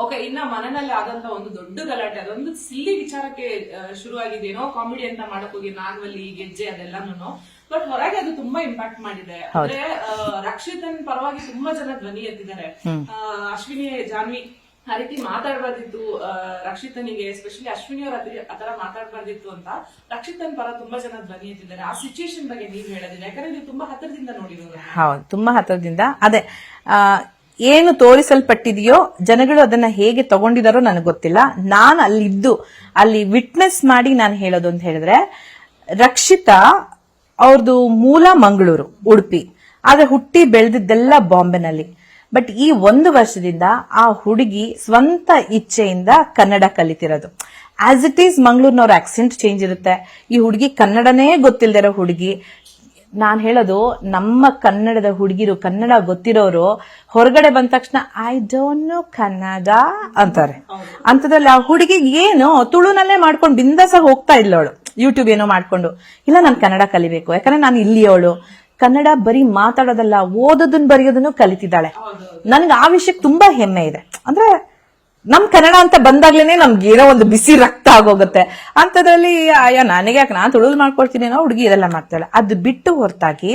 Okay, ಇನ್ನ ಮನೆಯಲ್ಲಿ ಆದಂತ ಒಂದು ದೊಡ್ಡ ಗಲಾಟೆ, ಅದೊಂದು ಸಿಲ್ಲಿ ವಿಚಾರಕ್ಕೆ ಶುರುವಾಗಿದೇನೋ, ಕಾಮಿಡಿ ಅಂತ ಮಾಡಕ್ ಹೋಗಿ ನಾಗವಲ್ಲಿ ಗೆಜ್ಜೆ ಅದೆಲ್ಲಾನು, ಬಟ್ ಹೊರಗೆ ಅದು ತುಂಬಾ ಇಂಪ್ಯಾಕ್ಟ್ ಮಾಡಿದೆ. ಅಂದ್ರೆ ರಕ್ಷಿತನ್ ಪರವಾಗಿ ತುಂಬಾ ಜನ ಧ್ವನಿ ಎತ್ತಿದ್ದಾರೆ. ಅಶ್ವಿನಿ ಜಾನ್ವಿ ಆ ರೀತಿ ಮಾತಾಡಬಾರ್ದಿತ್ತು ರಕ್ಷಿತನಿಗೆ, ಎಸ್ಪೆಷಲಿ ಅಶ್ವಿನಿ ಅವ್ರ ಆತರ ಮಾತಾಡಬಾರ್ದಿತ್ತು ಅಂತ ರಕ್ಷಿತನ್ ಪರ ತುಂಬಾ ಜನ ಧ್ವನಿ ಎತ್ತಿದ್ದಾರೆ. ಆ ಸಿಚುಯೇಷನ್ ಬಗ್ಗೆ ನೀವ್ ಹೇಳೋದಿಲ್ಲ, ಯಾಕಂದ್ರೆ ನೀವು ತುಂಬಾ ಹತ್ತಿರದಿಂದ ನೋಡಿರೋದು. ಹೌದು, ತುಂಬಾ ಹತ್ತಿರದಿಂದ. ಅದೇ ಏನು ತೋರಿಸಲ್ಪಟ್ಟಿದೆಯೋ ಜನಗಳು ಅದನ್ನ ಹೇಗೆ ತಗೊಂಡಿದಾರೋ ನನಗೆ ಗೊತ್ತಿಲ್ಲ. ನಾನು ಅಲ್ಲಿದ್ದು ಅಲ್ಲಿ ವಿಟ್ನೆಸ್ ಮಾಡಿ ನಾನು ಹೇಳೋದು ಅಂತ ಹೇಳಿದ್ರೆ, ರಕ್ಷಿತಾ ಅವ್ರದ್ದು ಮೂಲ ಮಂಗಳೂರು, ಉಡುಪಿ, ಆದ್ರೆ ಹುಟ್ಟಿ ಬೆಳೆದಿದ್ದೆಲ್ಲ ಬಾಂಬೆನಲ್ಲಿ. ಬಟ್ ಈ 1 ವರ್ಷದಿಂದ ಆ ಹುಡುಗಿ ಸ್ವಂತ ಇಚ್ಛೆಯಿಂದ ಕನ್ನಡ ಕಲಿತಿರೋದು. ಆಸ್ ಇಟ್ ಈಸ್ ಮಂಗಳೂರಿನವ್ರ ಆಕ್ಸೆಂಟ್ ಚೇಂಜ್ ಇರುತ್ತೆ. ಈ ಹುಡುಗಿ ಕನ್ನಡನೇ ಗೊತ್ತಿಲ್ದಿರೋ ಹುಡುಗಿ. ನಾನ್ ಹೇಳೋದು, ನಮ್ಮ ಕನ್ನಡದ ಹುಡುಗಿರು, ಕನ್ನಡ ಗೊತ್ತಿರೋರು ಹೊರಗಡೆ ಬಂದ ತಕ್ಷಣ ಐ ಡೋಂಟ್ ನೋ ಕನ್ನಡ ಅಂತಾರೆ. ಅಂತದ್ರಲ್ಲಿ ಆ ಹುಡುಗಿ ಏನು ತುಳುನಲ್ಲೇ ಮಾಡ್ಕೊಂಡು ಬಿಂದಾಸಾಗಿ ಹೋಗ್ತಾ ಇಲ್ಲವಳು, ಯೂಟ್ಯೂಬ್ ಏನೋ ಮಾಡ್ಕೊಂಡು. ಇಲ್ಲ, ನಾನು ಕನ್ನಡ ಕಲಿಬೇಕು, ಯಾಕಂದ್ರೆ ನಾನು ಇಲ್ಲಿಯವಳು. ಕನ್ನಡ ಬರೀ ಮಾತಾಡೋದಲ್ಲ, ಓದೋದನ್ನ ಬರೆಯೋದನ್ನು ಕಲಿತಿದ್ದಾಳೆ. ನನ್ಗೆ ಆ ವಿಷಯಕ್ಕೆ ತುಂಬಾ ಹೆಮ್ಮೆ ಇದೆ. ಅಂದ್ರೆ ನಮ್ ಕನ್ನಡ ಅಂತ ಬಂದಾಗ್ಲೇನೆ ನಮ್ಗೆ ಏನೋ ಒಂದು ಬಿಸಿ ರಕ್ತ ಆಗೋಗುತ್ತೆ. ಅಂತದ್ರಲ್ಲಿ ಅಯ್ಯೋ ನನಗೆ ಯಾಕೆ, ನಾನು ತುಳುಲ್ ಮಾಡ್ಕೊಡ್ತೀನಿ ಅನ್ನೋ ಹುಡುಗಿ ಇದೆಲ್ಲ ಮಾಡ್ತಾಳೆ. ಅದು ಬಿಟ್ಟು ಹೊರತಾಗಿ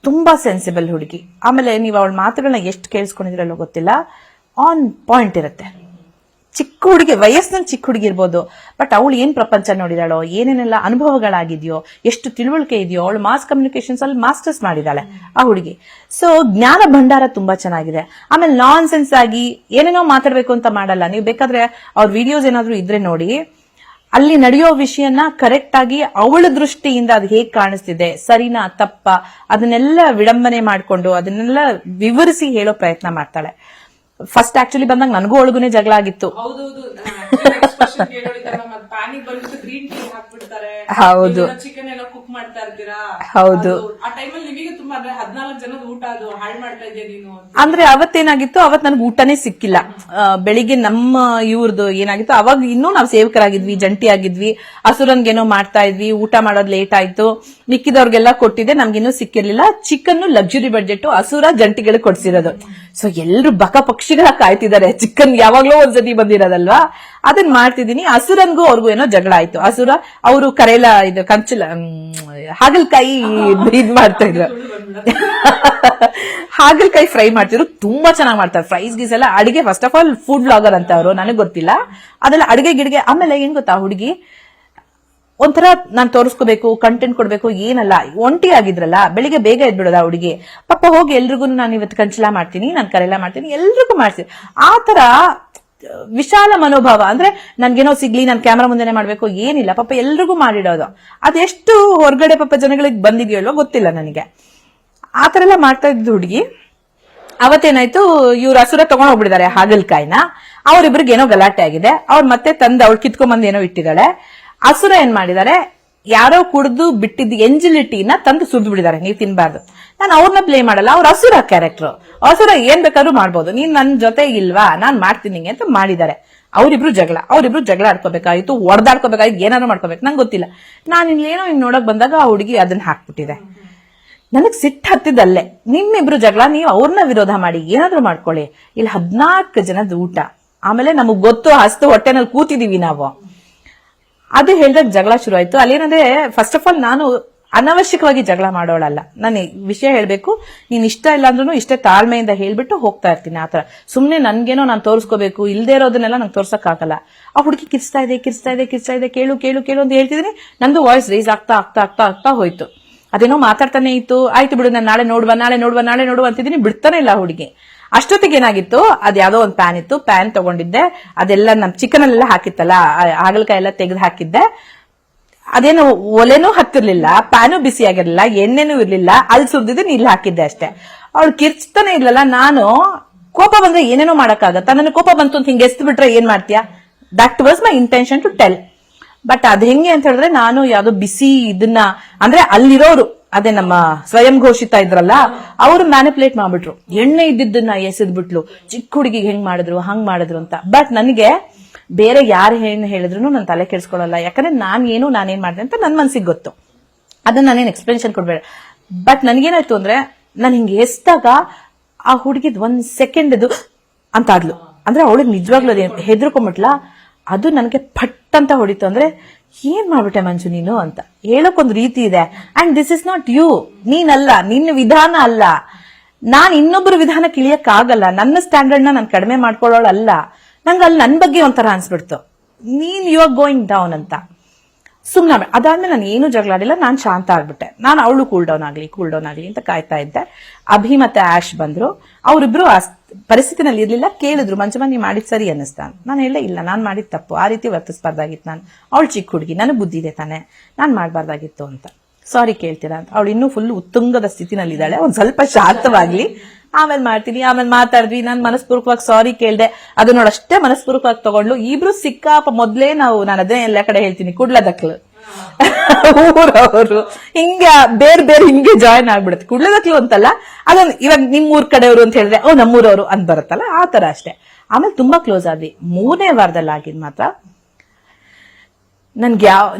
ತುಂಬಾ ಸೆನ್ಸಿಬಲ್ ಹುಡುಗಿ. ಆಮೇಲೆ ನೀವು ಅವಳ ಮಾತುಗಳನ್ನ ಎಷ್ಟು ಕೇಳಿಸ್ಕೊಂಡಿದ್ರಲ್ಲೋ ಗೊತ್ತಿಲ್ಲ, ಆನ್ ಪಾಯಿಂಟ್ ಇರುತ್ತೆ. ಚಿಕ್ಕ ಹುಡುಗಿ, ವಯಸ್ಸಿನಲ್ಲಿ ಚಿಕ್ಕ ಹುಡುಗಿ ಇರ್ಬೋದು, ಬಟ್ ಅವಳು ಏನ್ ಪ್ರಪಂಚ ನೋಡಿದಾಳೋ, ಏನೇನೆಲ್ಲ ಅನುಭವಗಳಾಗಿದೆಯೋ, ಎಷ್ಟು ತಿಳುವಳಿಕೆ ಇದೆಯೋ. ಅವಳು ಮಾಸ್ ಕಮ್ಯುನಿಕೇಶನ್ಸ್ ಅಲ್ಲಿ ಮಾಸ್ಟರ್ಸ್ ಮಾಡಿದಾಳೆ ಆ ಹುಡುಗಿ. ಸೊ ಜ್ಞಾನ ಭಂಡಾರ ತುಂಬಾ ಚೆನ್ನಾಗಿದೆ. ಆಮೇಲೆ ನಾನ್ ಸೆನ್ಸ್ ಆಗಿ ಏನೇನೋ ಮಾತಾಡ್ಬೇಕು ಅಂತ ಮಾಡಲ್ಲ. ನೀವು ಬೇಕಾದ್ರೆ ಅವ್ರ ವಿಡಿಯೋಸ್ ಏನಾದ್ರು ಇದ್ರೆ ನೋಡಿ, ಅಲ್ಲಿ ನಡೆಯೋ ವಿಷಯನ ಕರೆಕ್ಟ್ ಆಗಿ ಅವಳ ದೃಷ್ಟಿಯಿಂದ ಅದು ಹೇಗ್ ಕಾಣಿಸ್ತಿದೆ, ಸರಿನಾ ತಪ್ಪ, ಅದನ್ನೆಲ್ಲ ವಿಡಂಬನೆ ಮಾಡ್ಕೊಂಡು ಅದನ್ನೆಲ್ಲ ವಿವರಿಸಿ ಹೇಳೋ ಪ್ರಯತ್ನ ಮಾಡ್ತಾಳೆ. ಫಸ್ಟ್ ಆಕ್ಚುಲಿ ಬಂದಾಗ ನನಗೂ ಒಳಗುನೇ ಜಗಳ ಆಗಿತ್ತು. ಹೌದು, ಚಿಕನ್ ಏನೋ ಕುಕ್ ಮಾಡ್ತಾ ಇರ್ತೀರಾ, ಹೌದು. ಆ ಟೈಮಲ್ಲಿ ನಿಮಗೆ ತುಂಬಾ 14 ಜನದ ಊಟ ಅದು ಹಾಳು ಮಾಡ್ತಾ ಇದ್ದೆ ನೀನು ಅಂದ್ರೆ ಅವತ್ತೇನಾಗಿತ್ತು, ಅವತ್ ನನ್ಗೆ ಊಟನೇ ಸಿಕ್ಕಿಲ್ಲ. ಬೆಳಿಗ್ಗೆ ನಮ್ಮ ಇವ್ರದ್ದು ಏನಾಗಿತ್ತು, ಅವಾಗ ಇನ್ನೂ ನಾವು ಸೇವಕರಾಗಿದ್ವಿ, ಜಂಟಿ ಆಗಿದ್ವಿ. ಹಸುರನ್ಗೇನೋ ಮಾಡ್ತಾ ಇದ್ವಿ, ಊಟ ಮಾಡೋದ್ ಲೇಟ್ ಆಯ್ತು. ಮಿಕ್ಕಿದವ್ರಿಗೆಲ್ಲ ಕೊಟ್ಟಿದ್ದೆ, ನಮ್ಗಿನ್ನೂ ಸಿಕ್ಕಿರ್ಲಿಲ್ಲ. ಚಿಕನ್ ಲಕ್ಸುರಿ ಬಡ್ಜೆಟ್, ಹಸುರ ಜಂಟಿಗಳಿಗೆ ಕೊಡ್ಸಿರೋದು. ಸೊ ಎಲ್ರು ಬಕ ಪಕ್ಷಿಗಳ ಕಾಯ್ತಿದ್ದಾರೆ. ಚಿಕನ್ ಯಾವಾಗ್ಲೂ ಒಂದ್ಸತಿ ಬಂದಿರೋದಲ್ವಾ, ಅದನ್ನ ಮಾಡ್ತಿದೀನಿ. ಹಸುರನ್ಗೂ ಅವ್ರಿಗೂ ಏನೋ ಜಗಳ ಆಯ್ತು. ಹಸುರ ಅವರು ಕರೇಲ ಇದು ಕಂಚಲ ಹಾಗಲಕಾಯಿ ಇದ್ ಮಾಡ್ತಾ ಇದ್ರು, ಹಾಗಲಕಾಯಿ ಫ್ರೈ ಮಾಡ್ತಿದ್ರು. ತುಂಬಾ ಚೆನ್ನಾಗಿ ಮಾಡ್ತಾರೆ ಫ್ರೈಸ್ ಗೀಸ್ ಎಲ್ಲ. ಅಡಿಗೆ first of all food blogger ಅಂತ ಅವರು, ನನಗೆ ಗೊತ್ತಿಲ್ಲ ಅದೆಲ್ಲ ಅಡಿಗೆ ಗಿಡಿಗೆ. ಆಮೇಲೆ ಏನ್ ಗೊತ್ತಾ, ಹುಡುಗಿ ಒಂಥರ ನಾನ್ ತೋರಿಸ್ಕೋಬೇಕು, ಕಂಟೆಂಟ್ ಕೊಡ್ಬೇಕು ಏನಲ್ಲ. ಒಂಟಿ ಆಗಿದ್ರಲ್ಲ, ಬೆಳಿಗ್ಗೆ ಬೇಗ ಎದ್ಬಿಡೋದ ಹುಡುಗಿ. ಪಾಪ ಹೋಗಿ ಎಲ್ರಿಗೂ ನಾನು ಇವತ್ತು ಕಂಚಲ ಮಾಡ್ತೀನಿ, ನಾನು ಕರೆಲ್ಲ ಮಾಡ್ತೀನಿ, ಎಲ್ರಿಗೂ ಮಾಡ್ತೀನಿ. ಆ ತರ ವಿಶಾಲ ಮನೋಭಾವ. ಅಂದ್ರೆ ನನ್ಗೇನೋ ಸಿಗ್ಲಿ, ನಾನು ಕ್ಯಾಮ್ರಾ ಮುಂದೆನೆ ಮಾಡ್ಬೇಕು ಏನಿಲ್ಲ, ಪಾಪ ಎಲ್ರಿಗೂ ಮಾಡಿಡೋದು. ಅದೆಷ್ಟು ಹೊರಗಡೆ ಪಾಪ ಜನಗಳಿಗೆ ಬಂದಿದೆಯೋ ಗೊತ್ತಿಲ್ಲ ನನಗೆ. ಆ ತರ ಎಲ್ಲ ಮಾಡ್ತಾ ಇದ್ದು ಹುಡುಗಿ. ಅವತ್ತೇನಾಯ್ತು, ಇವ್ರು ಹಸುರ ತಗೊಂಡ್ ಹೋಗ್ಬಿಡಿದಾರೆ ಹಾಗಲಕಾಯಿನ. ಅವ್ರಿಬ್ರಿಗೆ ಏನೋ ಗಲಾಟೆ ಆಗಿದೆ. ಅವ್ರು ಮತ್ತೆ ತಂದು ಅವ್ಳು ಕಿತ್ಕೊಂಡ್ಬಂದು ಏನೋ ಇಟ್ಟಿದ್ದಾಳೆ. ಹಸುರ ಏನ್ ಮಾಡಿದಾರೆ, ಯಾರೋ ಕುಡಿದು ಬಿಟ್ಟಿದ್ದ ಎಂಜಿಲಿಟಿನ ತಂದು ಸುರಿದು ಬಿಡಿದಾರೆ, ನೀವು ತಿನ್ಬಾರ್ದು. ನಾನು ಅವ್ರನ್ನ ಪ್ಲೇ ಮಾಡಲ್ಲ, ಅವ್ರ ಹಸುರ ಕ್ಯಾರೆಕ್ಟರ್. ಹಸುರ ಏನ್ ಬೇಕಾದ್ರೂ ಮಾಡ್ಬೋದು, ನೀನ್ ನನ್ ಜೊತೆ ಇಲ್ವಾ, ನಾನ್ ಮಾಡ್ತೀನಿ ಅಂತ ಮಾಡಿದ್ದಾರೆ. ಅವ್ರಿಬ್ರು ಜಗಳ ಆಡ್ಕೋಬೇಕಾಯ್ತು, ಹೊಡೆದಾಡ್ಕೋಬೇಕಾಯ್ತು, ಏನಾದ್ರು ಮಾಡ್ಕೋಬೇಕು, ನಂಗೆ ಗೊತ್ತಿಲ್ಲ. ನಾನು ಏನೋ ಹಿಂಗ್ ನೋಡಕ್ ಬಂದಾಗ ಆ ಹುಡುಗಿ ಅದನ್ನ ಹಾಕ್ಬಿಟ್ಟಿದೆ. ನನಗ್ ಸಿಟ್ಟು ಹತ್ತಿದ್ದಲ್ಲೇ. ನಿಮ್ಮಿಬ್ರು ಜಗಳ, ನೀವು ಅವ್ರನ್ನ ವಿರೋಧ ಮಾಡಿ ಏನಾದ್ರು ಮಾಡ್ಕೊಳ್ಳಿ. ಇಲ್ಲಿ 14 ಜನದ ಊಟ, ಆಮೇಲೆ ನಮಗ್ ಗೊತ್ತು ಹಸ್ತು ಹೊಟ್ಟೆನಲ್ಲಿ ಕೂತಿದೀವಿ ನಾವು. ಅದು ಹೇಳಿದಾಗ ಜಗಳ ಶುರು ಆಯ್ತು. ಅಲ್ಲೇನಂದ್ರೆ, ಫಸ್ಟ್ ಆಫ್ ಆಲ್ ನಾನು ಅನವಶ್ಯಕವಾಗಿ ಜಗಳ ಮಾಡೋಳಲ್ಲ. ನಾನು ವಿಷಯ ಹೇಳ್ಬೇಕು, ನೀನ್ ಇಷ್ಟ ಇಲ್ಲ ಅಂದ್ರೂ ಇಷ್ಟೇ ತಾಳ್ಮೆಯಿಂದ ಹೇಳ್ಬಿಟ್ಟು ಹೋಗ್ತಾ ಇರ್ತೀನಿ. ಆತರ ಸುಮ್ನೆ ನನ್ಗೇನೋ ನಾನು ತೋರಿಸ್ಕೋಬೇಕು, ಇಲ್ದೇ ಇರೋದನ್ನೆಲ್ಲ ನಂಗೆ ತೋರ್ಸಕ್ ಆಗಲ್ಲ. ಆ ಹುಡುಗಿ ಕಿರ್ಸ್ತಾ ಇದೆ, ಕೇಳು ಅಂತ ಹೇಳ್ತಿದೀನಿ. ನಂದು ವಾಯ್ಸ್ ರೈಸ್ ಆಗ್ತಾ ಹೋಯ್ತು. ಅದೇನೋ ಮಾತಾಡ್ತಾನೆ ಇತ್ತು. ಆಯ್ತು ಬಿಡು, ನಾನು ನಾಳೆ ನೋಡುವ ಅಂತಿದ್ದೀನಿ, ಬಿಡ್ತಾನೆ ಇಲ್ಲ ಹುಡುಗಿ. ಅಷ್ಟೊತ್ತಿಗೆ ಏನಾಗಿತ್ತು, ಅದ್ಯಾವುದೋ ಒಂದು ಪ್ಯಾನ್ ಇತ್ತು, ಪ್ಯಾನ್ ತಗೊಂಡಿದ್ದೆ. ಅದೆಲ್ಲ ನಮ್ ಚಿಕನ್ ಅಲ್ಲೆಲ್ಲ ಹಾಕಿತ್ತಲ್ಲ, ಹಾಗಲಕಾಯಿ ಎಲ್ಲ ತೆಗೆದು ಹಾಕಿದ್ದೆ. ಅದೇನು ಒಲೆನೂ ಹತ್ತಿರ್ಲಿಲ್ಲ, ಪ್ಯಾನು ಬಿಸಿ ಆಗಿರ್ಲಿಲ್ಲ, ಎಣ್ಣೆನೂ ಇರ್ಲಿಲ್ಲ. ಅಲ್ಲಿ ಸುರಿದಿದ್ದು ಇಲ್ಲಿ ಹಾಕಿದ್ದೆ ಅಷ್ಟೇ. ಅವಳು ಕಿರ್ಚ್ತಾನೆ ಇರ್ಲಿಲ್ಲ. ನಾನು ಕೋಪ ಬಂದ್ರೆ ಏನೇನೋ ಮಾಡಕ್ಕಾಗತ್ತಾ, ನನಗೆ ಕೋಪ ಬಂತು ಅಂತ ಹಿಂಗೆ ಎಸ್ದು ಬಿಟ್ರೆ ಏನ್ ಮಾಡ್ತೀಯಾ? That was my intention to tell. But ಅದ್ ಹೆಂಗೆ ಅಂತ ಹೇಳಿದ್ರೆ, ನಾನು ಯಾವ್ದೋ ಬಿಸಿ ಇದನ್ನ, ಅಂದ್ರೆ ಅಲ್ಲಿರೋರು, ಅದೇ ನಮ್ಮ ಸ್ವಯಂ ಘೋಷಿತ ಇದ್ರಲ್ಲ, ಅವರು ಮ್ಯಾನಿಪುಲೇಟ್ ಮಾಡ್ಬಿಟ್ರು. ಎಣ್ಣೆ ಇದ್ದಿದ್ದನ್ನ ಎಸೆದ್ಬಿಟ್ಲು, ಚಿಕ್ಕ ಹುಡುಗಿಗೆ ಹೆಂಗ್ ಮಾಡಿದ್ರು ಹಂಗ್ ಮಾಡಿದ್ರು ಅಂತ. ಬಟ್ ನನಗೆ ಬೇರೆ ಯಾರು ಏನ್ ಹೇಳಿದ್ರು ನಾನು ತಲೆ ಕೆಡ್ಸ್ಕೊಳ್ಳಲ್ಲ. ಯಾಕಂದ್ರೆ ನಾನೇನ್ ಮಾಡಿದೆ ಅಂತ ನನ್ ಮನ್ಸಿಗೆ ಗೊತ್ತು. ಅದನ್ನ ನಾನೇನ್ ಎಕ್ಸ್ಪ್ಲನೇಷನ್ ಕೊಡ್ಬೇಡ. ಬಟ್ ನನ್ಗೇನಾಯ್ತು ಅಂದ್ರೆ, ನಾನು ಹಿಂಗೆ ಎಸ್ದಾಗ ಆ ಹುಡುಗಿದ್ 1 ಸೆಕೆಂಡ್ ಅಂತ ಆದ್ಲು. ಅಂದ್ರೆ ಅವಳಿಗೆ ನಿಜವಾಗ್ಲೂ ಹೆದರ್ಕೊಂಬಿಟ್ಲ. ಅದು ನನಗೆ ಪಟ್ ಅಂತ ಹೊಡಿತು. ಅಂದ್ರೆ ಏನ್ ಮಾಡ್ಬಿಟ್ಟೆ ಮಂಜು ನೀನು ಅಂತ ಹೇಳಕ್ಕೊಂದು ರೀತಿ ಇದೆ. And this is not you, ನೀನಲ್ಲ, ನಿನ್ನ ವಿಧಾನ ಅಲ್ಲ. ನಾನ್ ಇನ್ನೊಬ್ಬರ ವಿಧಾನಕ್ಕೆ ಇಳಿಯಕ್ಕಾಗಲ್ಲ. ನನ್ನ ಸ್ಟ್ಯಾಂಡರ್ಡ್ ನಾನು ಕಡಿಮೆ ಮಾಡ್ಕೊಳ್ಳೋಳಲ್ಲ. ನಂಗೆ ಅಲ್ಲಿ ನನ್ನ ಬಗ್ಗೆ ಒಂಥರ ಅನ್ಸ್ಬಿಡ್ತು, ನೀನ್ ಯು ಆರ್ ಗೋಯಿಂಗ್ ಡೌನ್ ಅಂತ. ಸುಮ್ನೆ ಅದಾದ್ಮೇಲೆ ನಾನು ಏನು ಜಗಳಾಡಿಲ್ಲ, ನಾನು ಶಾಂತ ಆಗ್ಬಿಟ್ಟೆ. ನಾನು ಅವಳು ಕೂಲ್ ಡೌನ್ ಆಗ್ಲಿ ಅಂತ ಕಾಯ್ತಾ ಇದ್ದೆ. ಅಭಿ ಮತ್ತೆ ಆಶ್ ಬಂದ್ರು. ಅವರಿಬ್ರು ಆ ಪರಿಸ್ಥಿತಿನಲ್ಲಿ ಇರ್ಲಿಲ್ಲ. ಕೇಳಿದ್ರು, ಮಂಜಮ್ಮ ನೀ ಮಾಡಿದ್ ಸರಿ ಅನ್ನಿಸ್ತಾ? ನಾನು ಹೇಳೇ ಇಲ್ಲ, ನಾನ್ ಮಾಡಿದ್ ತಪ್ಪು, ಆ ರೀತಿ ವರ್ತಿಸಬಾರ್ದಾಗಿತ್ತು. ನಾನು ಅವಳು ಚಿಕ್ಕ ಹುಡುಗಿ, ನನಗ್ ಬುದ್ಧಿ ಇದೆ ತಾನೆ, ನಾನ್ ಮಾಡ್ಬಾರ್ದಾಗಿತ್ತು ಅಂತ. ಸಾರಿ ಕೇಳ್ತೀರಾ ಅಂತ. ಅವಳು ಇನ್ನೂ ಫುಲ್ ಉತ್ತುಂಗದ ಸ್ಥಿತಿನಲ್ಲಿ ಇದ್ದಾಳೆ. ಒಂದ್ ಸ್ವಲ್ಪ ಶಾಂತವಾಗ್ಲಿ, ಆಮೇಲೆ ಮಾಡ್ತೀನಿ. ಆಮೇಲೆ ಮಾತಾಡಿದ್ವಿ. ನಾನು ಮನಸ್ಪೂರ್ವಕವಾಗಿ ಸಾರಿ ಕೇಳ್ದೆ. ಅದು ನೋಡಷ್ಟೇ ಮನಸ್ಪೂರ್ವಕವಾಗಿ ತಗೊಂಡ್ಲು. ಇಬ್ರು ಸಿಕ್ಕಾಪ ಮೊದ್ಲೇ ನಾನು ಅದೇ ಎಲ್ಲ ಕಡೆ ಹೇಳ್ತೀನಿ, ಕುಡ್ಲದಕ್ಲು ಊರವರು ಹಿಂಗೆ ಬೇರೆ ಹಿಂಗೆ ಜಾಯಿನ್ ಆಗ್ಬಿಡುತ್ತೆ. ಕುಡ್ಲದಕ್ಲು ಅಂತಲ್ಲ, ಅದೊಂದು ಇವಾಗ ನಿಮ್ ಊರ್ ಕಡೆಯವರು ಅಂತ ಹೇಳಿದ್ರೆ ನಮ್ಮೂರವರು ಅಂತ ಬರುತ್ತಲ್ಲ, ಆ ತರ ಅಷ್ಟೇ. ಆಮೇಲೆ ತುಂಬಾ ಕ್ಲೋಸ್ ಆದ್ವಿ. 3ನೇ ವಾರದಲ್ಲಿ ಆಗಿದ್ ಮಾತ್ರ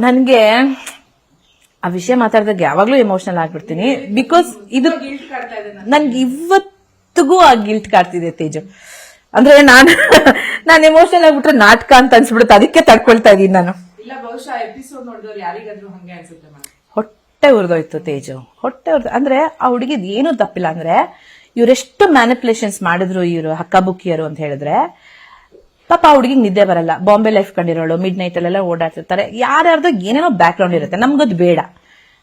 ನನ್ಗೆ ಆ ವಿಷಯ ಮಾತಾಡಿದಾಗ ಯಾವಾಗ್ಲೂ ಎಮೋಷನಲ್ ಆಗ್ಬಿಡ್ತೀನಿ. ಬಿಕಾಸ್ ಇದು ನನ್ಗೆ ಇವತ್ತಿಗೂ ಆ ಗಿಲ್ಟ್ ಕಾಡ್ತಿದೆ ತೇಜು. ಅಂದ್ರೆ ನಾನು ಎಮೋಷನಲ್ ಆಗ್ಬಿಟ್ರೆ ನಾಟಕ ಅಂತ ಅನ್ಸ್ಬಿಡುತ್ತೆ, ಅದಕ್ಕೆ ತಡ್ಕೊಳ್ತಾ ಇದೀನಿ ನಾನು. ಇಲ್ಲ ಬಹುಶಃ ಎಪಿಸೋಡ್ ನೋಡಿದವ್ರು ಯಾರಿಗಾದ್ರೂ ಹಂಗೆ ಅನ್ಸುತ್ತೆ. ಹೊಟ್ಟೆ ಉರಿದೋಯ್ತು ತೇಜು, ಹೊಟ್ಟೆ ಉರಿದ. ಅಂದ್ರೆ ಆ ಹುಡುಗಿದ್ ಏನು ತಪ್ಪಿಲ್ಲ. ಅಂದ್ರೆ ಇವರೆಷ್ಟು ಮ್ಯಾನಿಪುಲೇಷನ್ಸ್ ಮಾಡಿದ್ರು ಇವರು ಹಕ್ಕಬುಕ್ಕಿಯರು ಅಂತ ಹೇಳಿದ್ರೆ, ಪಾಪ ಆ ಹುಡುಗಿಗೆ ನಿದ್ದೆ ಬರಲ್ಲ. ಬಾಂಬೆ ಲೈಫ್ ಕಂಡಿರೋಳು, ಮಿಡ್ ನೈಟ್ ಅಲ್ಲೆಲ್ಲ ಓಡಾಡ್ತಿರ್ತಾರೆ. ಯಾರ್ಯಾರ್ದು ಏನೇನೋ ಬ್ಯಾಕ್ ಗ್ರೌಂಡ್ ಇರುತ್ತೆ, ನಮ್ಗದು ಬೇಡ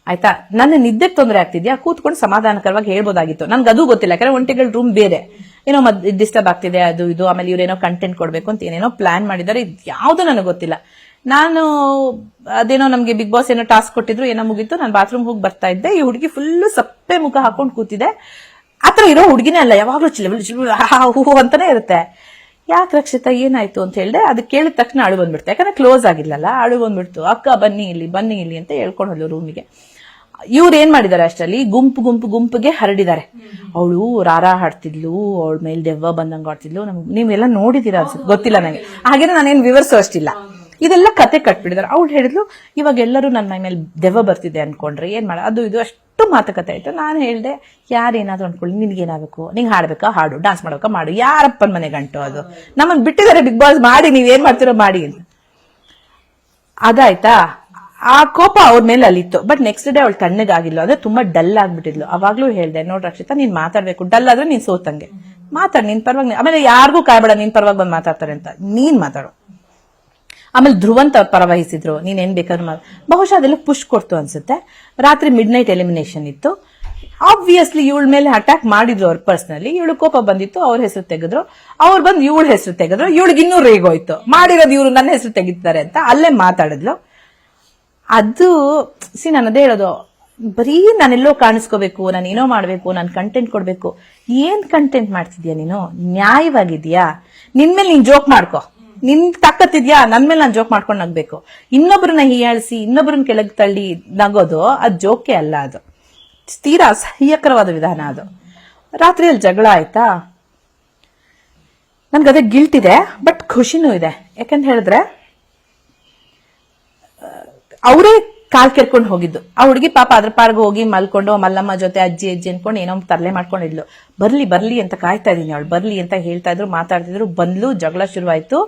ಆಯ್ತಾ. ನನ್ನ ನಿದ್ದೆಗೆ ತೊಂದರೆ ಆಗ್ತಿದ್ಯಾ, ಕೂತ್ಕೊಂಡು ಸಮಾಧಾನಕರವಾಗಿ ಹೇಳ್ಬೋದಾಗಿತ್ತು. ನನ್ಗೆ ಅದು ಗೊತ್ತಿಲ್ಲ, ಯಾಕಂದ್ರೆ ಒಂಟಿಗಳ ರೂಮ್ ಬೇರೆ, ಏನೋ ಡಿಸ್ಟರ್ಬ್ ಆಗ್ತಿದೆ ಅದು ಇದು. ಆಮೇಲೆ ಇವ್ರೇನೋ ಕಂಟೆಂಟ್ ಕೊಡ್ಬೇಕು ಅಂತ ಏನೇನೋ ಪ್ಲಾನ್ ಮಾಡಿದ್ದಾರೆ. ಯಾವ್ದು ನನಗೆ ಗೊತ್ತಿಲ್ಲ. ನಾನು ಅದೇನೋ ನಮ್ಗೆ ಬಿಗ್ ಬಾಸ್ ಏನೋ ಟಾಸ್ಕ್ ಕೊಟ್ಟಿದ್ರು, ಏನೋ ಮುಗಿತ್ತು. ನಾನು ಬಾತ್ರೂಮ್ ಹೋಗಿ ಬರ್ತಾ ಇದ್ದೆ. ಈ ಹುಡುಗಿ ಫುಲ್ ಸಪ್ಪೆ ಮುಖ ಹಾಕೊಂಡು ಕೂತಿದೆ. ಆತರ ಇರೋ ಹುಡುಗಿನೇ ಅಲ್ಲ, ಯಾವಾಗ್ಲೂ ಚಿಲ್ ಹೂ ಅಂತಾನೆ ಇರುತ್ತೆ. ಯಾಕೆ ರಕ್ಷಿತಾ ಏನಾಯ್ತು ಅಂತ ಹೇಳಿದೆ. ಅದಕ್ಕೆ ಕೇಳಿದ ತಕ್ಷಣ ಅಳು ಬಂದ್ಬಿಡ್ತು, ಯಾಕಂದ್ರೆ ಕ್ಲೋಸ್ ಆಗಿರ್ಲಲ್ಲ. ಅಳು ಬಂದ್ಬಿಡ್ತು. ಅಕ್ಕ ಬನ್ನಿ ಇಲ್ಲಿ ಅಂತ ಹೇಳ್ಕೊಂಡು ಹೋದ್ಲು ರೂಮಿಗೆ. ಇವ್ರು ಏನ್ ಮಾಡಿದಾರೆ ಅಷ್ಟರಲ್ಲಿ ಗುಂಪಿಗೆ ಹರಡಿದ್ದಾರೆ. ಅವಳು ರಾರಾ ಹಾಡ್ತಿದ್ಲು, ಅವಳ ಮೇಲೆ ದೆವ್ವ ಬಂದಂಗ ಆಡ್ತಿದ್ಲು. ನೀವೆಲ್ಲ ನೋಡಿದೀರಾ ಅನ್ಸುತ್ತೆ, ಗೊತ್ತಿಲ್ಲ ನಂಗೆ. ಹಾಗೇನೆ ನಾನೇನ್ ವಿವರಿಸೋ ಅಷ್ಟಿಲ್ಲ. ಇದೆಲ್ಲ ಕತೆ ಕಟ್ಬಿಟ್ಟಿದಾರೆ. ಅವಳು ಹೇಳಿದ್ಲು, ಇವಾಗ ಎಲ್ಲರೂ ನನ್ನ ಮೈ ಮೇಲೆ ದೆವ್ವ ಬರ್ತಿದೆ ಅನ್ಕೊಂಡ್ರೆ ಏನ್ ಮಾಡ, ಅದು ಇದು ಅಷ್ಟು ಮಾತುಕತೆ ಆಯ್ತು. ನಾನು ಹೇಳ್ದೆ, ಯಾರೇನಾದ್ರು ಅನ್ಕೊಳ್ಳಿ, ನಿನ್ಗೇನಾಗಬೇಕು, ನಿಂಗೆ ಹಾಡ್ಬೇಕಾ ಹಾಡು, ಡಾನ್ಸ್ ಮಾಡ್ಬೇಕಾ ಮಾಡು, ಯಾರಪ್ಪನ ಮನೆ ಗಂಟು ಅದು, ನಮ್ಮನ್ ಬಿಟ್ಟಿದ್ದಾರೆ ಬಿಗ್ ಬಾಸ್, ಮಾಡಿ ನೀವೇನ್ ಮಾಡ್ತಿರೋ ಮಾಡಿ ಅಂತ. ಅದಾಯ್ತಾ. ಆ ಕೋಪ ಅವ್ರ ಮೇಲೆ ಅಲ್ಲಿತ್ತು. ಬಟ್ ನೆಕ್ಸ್ಟ್ ಡೇ ಅವಳು ತಣ್ಣಗಾಗಿಲ್ಲ, ಅಂದ್ರೆ ತುಂಬಾ ಡಲ್ ಆಗ್ಬಿಟ್ಟಿದ್ಲು. ಅವಾಗ್ಲೂ ಹೇಳ್ದೆ, ನೋಡ್ ರಕ್ಷಿತಾ ನೀನ್ ಮಾತಾಡ್ಬೇಕು, ಡಲ್ ಆದ್ರೆ ನೀನ್ ಸೋತಂಗೆ ಮಾತಾಡ್, ನಿನ್ ಪರವಾಗಿ. ಆಮೇಲೆ ಯಾರಿಗೂ ಕಾಯ್ಬೇಡ, ನಿನ್ ಪರವಾಗಿ ಬಂದ್ ಮಾತಾಡ್ತಾರೆ ಅಂತ, ನೀನ್ ಮಾತಾಡು. ಆಮೇಲೆ ಧ್ರುವಂತ್ ಅವ್ರು ಪರವಹಿಸಿದ್ರು, ನೀನೇನ್ ಬೇಕಾದ್ರೂ ಬಹುಶಃ ಅದೆಲ್ಲ ಪುಷ್ ಕೊಡ್ತು ಅನ್ಸುತ್ತೆ. ರಾತ್ರಿ ಮಿಡ್ ನೈಟ್ ಎಲಿಮಿನೇಷನ್ ಇತ್ತು. ಆಬ್ವಿಯಸ್ಲಿ ಇವಳ ಮೇಲೆ ಅಟ್ಯಾಕ್ ಮಾಡಿದ್ರು ಅವ್ರ ಪರ್ಸನಲಿ. ಇವಳು ಕೋಪ ಬಂದಿತ್ತು, ಅವ್ರ ಹೆಸರು ತೆಗೆದ್ರು. ಅವ್ರು ಬಂದು ಇವಳ ಹೆಸರು ತೆಗೆದ್ರು. ಇವಳಿಗೆ ಇನ್ನೂ ರೇಗೋಯ್ತು, ಮಾಡಿರೋದು ಇವ್ರು ನನ್ನ ಹೆಸರು ತೆಗಿತಾರೆ ಅಂತ ಅಲ್ಲೇ ಮಾತಾಡಿದ್ಲು. ಅದು ನಾನು ಅದೇ ಹೇಳೋದು, ಬರೀ ನಾನೆಲ್ಲೋ ಕಾಣಿಸ್ಕೋಬೇಕು, ನಾನು ಏನೋ ಮಾಡ್ಬೇಕು, ನಾನು ಕಂಟೆಂಟ್ ಕೊಡ್ಬೇಕು. ಏನ್ ಕಂಟೆಂಟ್ ಮಾಡ್ತಿದ್ಯಾ ನೀನು? ನ್ಯಾಯವಾಗಿದ್ಯಾ? ನಿನ್ ಮೇಲೆ ನೀನ್ ಜೋಕ್ ಮಾಡ್ಕೋ, ನಿನ್ ತಾಕತ್ತಿದ್ಯಾ? ನನ್ ಮೇಲೆ ನಾನು ಜೋಕ್ ಮಾಡ್ಕೊಂಡು ನಗ್ಬೇಕು. ಇನ್ನೊಬ್ರನ್ನ ಹೀಯಾಳಿಸಿ ಇನ್ನೊಬ್ರನ್ನ ಕೆಳಗೆ ತಳ್ಳಿ ನಗೋದು ಅದು ಜೋಕೆ ಅಲ್ಲ, ಅದು ತೀರಾ ಅಸಹ್ಯಕರವಾದ ವಿಧಾನ. ಅದು ರಾತ್ರಿಯಲ್ಲಿ ಜಗಳ ಆಯ್ತಾ, ನನ್ಗದೇ ಗಿಲ್ಟ್ ಇದೆ, ಬಟ್ ಖುಷಿನೂ ಇದೆ. ಯಾಕಂತ ಹೇಳಿದ್ರೆ ಅವರೇ ಕಾಲ್ ಕೆರ್ಕೊಂಡು ಹೋಗಿದ್ದು. ಆ ಹುಡುಗಿ ಪಾಪ ಅದ್ರ ಪಾರ್ಗೆ ಹೋಗಿ ಮಲ್ಕೊಂಡು ಮಲ್ಲಮ್ಮ ಜೊತೆ ಅಜ್ಜಿ ಅನ್ಕೊಂಡು ಏನೋ ತರಲೆ ಮಾಡ್ಕೊಂಡಿದ್ಲು. ಬರ್ಲಿ ಅಂತ ಕಾಯ್ತಾ ಇದೀನಿ, ಅವಳು ಬರ್ಲಿ ಅಂತ ಹೇಳ್ತಾ ಇದ್ರು, ಮಾತಾಡ್ತಿದ್ರು. ಬಂದ್ಲು, ಜಗಳ ಶುರುವಾಯ್ತು.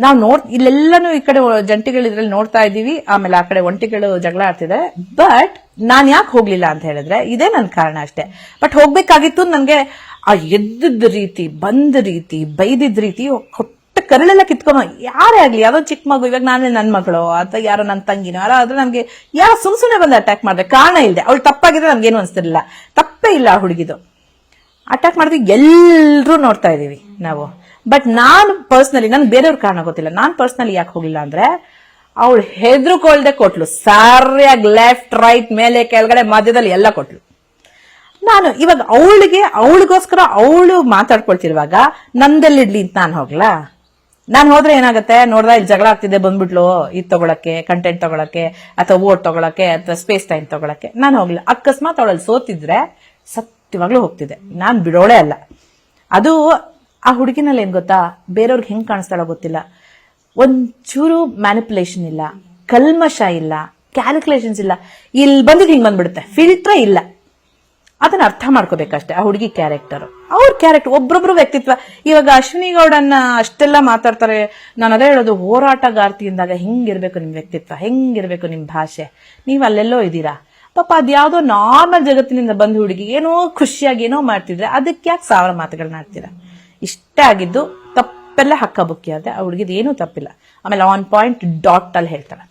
ನಾವು ಇಲ್ಲೆಲ್ಲಾನು ಈ ಕಡೆ ಜಂಟಿಗಳು ಇದ್ರಲ್ಲಿ ನೋಡ್ತಾ ಇದೀವಿ, ಆಮೇಲೆ ಆ ಕಡೆ ಒಂಟಿಗಳು ಜಗಳ ಆಡ್ತಿದ್ದಾರೆ. ಬಟ್ ನಾನ್ ಯಾಕೆ ಹೋಗ್ಲಿಲ್ಲ ಅಂತ ಹೇಳಿದ್ರೆ ಇದೇ ನನ್ ಕಾರಣ ಅಷ್ಟೇ. ಬಟ್ ಹೋಗ್ಬೇಕಾಗಿತ್ತು. ನನ್ಗೆ ಆ ಎದ್ದ ರೀತಿ, ಬಂದ ರೀತಿ, ಬೈದಿದ್ ರೀತಿ, ಕರಳೆಲ್ಲ ಕಿತ್ಕೊಂಬ. ಯಾರೇ ಆಗ್ಲಿ, ಯಾವ್ದೋ ಚಿಕ್ಕ ಮಗು, ಇವಾಗ ನಾನೇ ನನ್ ಮಗಳು ಅಥವಾ ಯಾರೋ ನನ್ ತಂಗಿನೋ ಯಾರೋ ಆದ್ರೆ ನಮ್ಗೆ ಯಾರೋ ಸುಮ್ಸುನೆ ಬಂದು ಅಟ್ಯಾಕ್ ಮಾಡಿದ್ರೆ ಕಾರಣ ಇಲ್ದೆ, ಅವಳು ತಪ್ಪಾಗಿದ್ರೆ ನಮ್ಗೇನು ಅನ್ಸ್ತಿರ್ಲಿಲ್ಲ. ತಪ್ಪೇ ಇಲ್ಲ ಆ ಹುಡುಗಿದು. ಅಟ್ಯಾಕ್ ಮಾಡಿದ್ವಿ, ಎಲ್ರೂ ನೋಡ್ತಾ ಇದೀವಿ ನಾವು. ಬಟ್ ನಾನು ಪರ್ಸನಲಿ, ನನ್ಗೆ ಬೇರೆಯವ್ರ ಕಾರಣ ಗೊತ್ತಿಲ್ಲ, ನಾನ್ ಪರ್ಸನಲಿ ಯಾಕೆ ಹೋಗಿಲ್ಲ ಅಂದ್ರೆ ಅವಳು ಹೆದ್ರುಕೊಳ್ದೆ ಕೊಟ್ಲು. ಸರಿಯಾಗಿ ಲೆಫ್ಟ್ ರೈಟ್ ಮೇಲೆ ಕೆಳಗಡೆ ಮಧ್ಯದಲ್ಲಿ ಎಲ್ಲ ಕೊಟ್ಲು. ನಾನು ಇವಾಗ ಅವಳಿಗೋಸ್ಕರ ಅವಳು ಮಾತಾಡ್ಕೊಳ್ತಿರುವಾಗ ನಂದೆಲ್ಲಿಡ್ಲಿ ಅಂತ ನಾನು ಹೋಗ್ಲಾ? ನಾನ್ ಹೋದ್ರೆ ಏನಾಗುತ್ತೆ, ನೋಡ್ದ ಇಲ್ಲಿ ಜಗಳ ಆಗ್ತಿದೆ, ಬಂದ್ಬಿಟ್ಲು ಇದು ತಗೊಳಕ್ಕೆ, ಕಂಟೆಂಟ್ ತಗೊಳಕ್ಕೆ, ಅಥವಾ ವೋಟ್ ತಗೊಳಕ್ಕೆ, ಅಥವಾ ಸ್ಪೇಸ್ ಟೈಮ್ ತಗೊಳಕ್ಕೆ. ನಾನು ಹೋಗ್ಲಿಲ್ಲ. ಅಕಸ್ಮಾತ್ ಅವಳಲ್ಲಿ ಸೋತಿದ್ರೆ ಸತ್ಯವಾಗ್ಲೂ ಹೋಗ್ತಿದ್ದೆ, ನಾನ್ ಬಿಡೋಳೆ ಅಲ್ಲ. ಅದು ಆ ಹುಡುಗಿನಲ್ಲಿ ಏನ್ ಗೊತ್ತಾ, ಬೇರೆಯವ್ರಿಗೆ ಹೆಂಗ್ ಕಾಣಿಸ್ತಾಳೋ ಗೊತ್ತಿಲ್ಲ, ಒಂಚೂರು ಮ್ಯಾನಿಪುಲೇಷನ್ ಇಲ್ಲ, ಕಲ್ಮಶ ಇಲ್ಲ, ಕ್ಯಾಲ್ಕುಲೇಷನ್ಸ್ ಇಲ್ಲ. ಇಲ್ಲಿ ಬಂದಿದ್ ಹಿಂಗ್ ಬಂದ್ಬಿಡುತ್ತೆ, ಫಿಲ್ಟ್ರೇ ಇಲ್ಲ. ಅದನ್ನ ಅರ್ಥ ಮಾಡ್ಕೋಬೇಕಷ್ಟೇ ಆ ಹುಡುಗಿ ಕ್ಯಾರೆಕ್ಟರ್, ಅವ್ರ ಕ್ಯಾರೆಕ್ಟರ್, ಒಬ್ರೊಬ್ರು ವ್ಯಕ್ತಿತ್ವ. ಇವಾಗ ಅಶ್ವಿನಿ ಗೌಡನ್ನ ಅಷ್ಟೆಲ್ಲ ಮಾತಾಡ್ತಾರೆ, ನಾನು ಅದೇ ಹೇಳೋದು, ಹೋರಾಟಗಾರ್ತಿ ಅಂದಾಗ ಹೆಂಗಿರ್ಬೇಕು ನಿಮ್ ವ್ಯಕ್ತಿತ್ವ, ಹೆಂಗಿರ್ಬೇಕು ನಿಮ್ ಭಾಷೆ, ನೀವ್ ಅಲ್ಲೆಲ್ಲೋ ಇದ್ದೀರಾ. ಪಾಪ ಅದ್ಯಾವುದೋ ನಾರ್ಮಲ್ ಜಗತ್ತಿನಿಂದ ಬಂದ ಹುಡುಗಿ ಏನೋ ಖುಷಿಯಾಗಿ ಏನೋ ಮಾಡ್ತಿದ್ರೆ ಅದಕ್ಕೆ ಯಾಕೆ 1000 ಮಾತುಗಳನ್ನ ಆಡ್ತೀರಾ? ಇಷ್ಟ ಆಗಿದ್ದು ತಪ್ಪೆಲ್ಲ ಹಕ್ಕ ಬುಕ್ಕಿ ಆದ್ರೆ ಆ ಹುಡುಗಿದ್ ಏನೂ ತಪ್ಪಿಲ್ಲ. ಆಮೇಲೆ ಆನ್ ಪಾಯಿಂಟ್ ಡಾಟ್ ಅಲ್ಲಿ ಹೇಳ್ತಾಳೆ,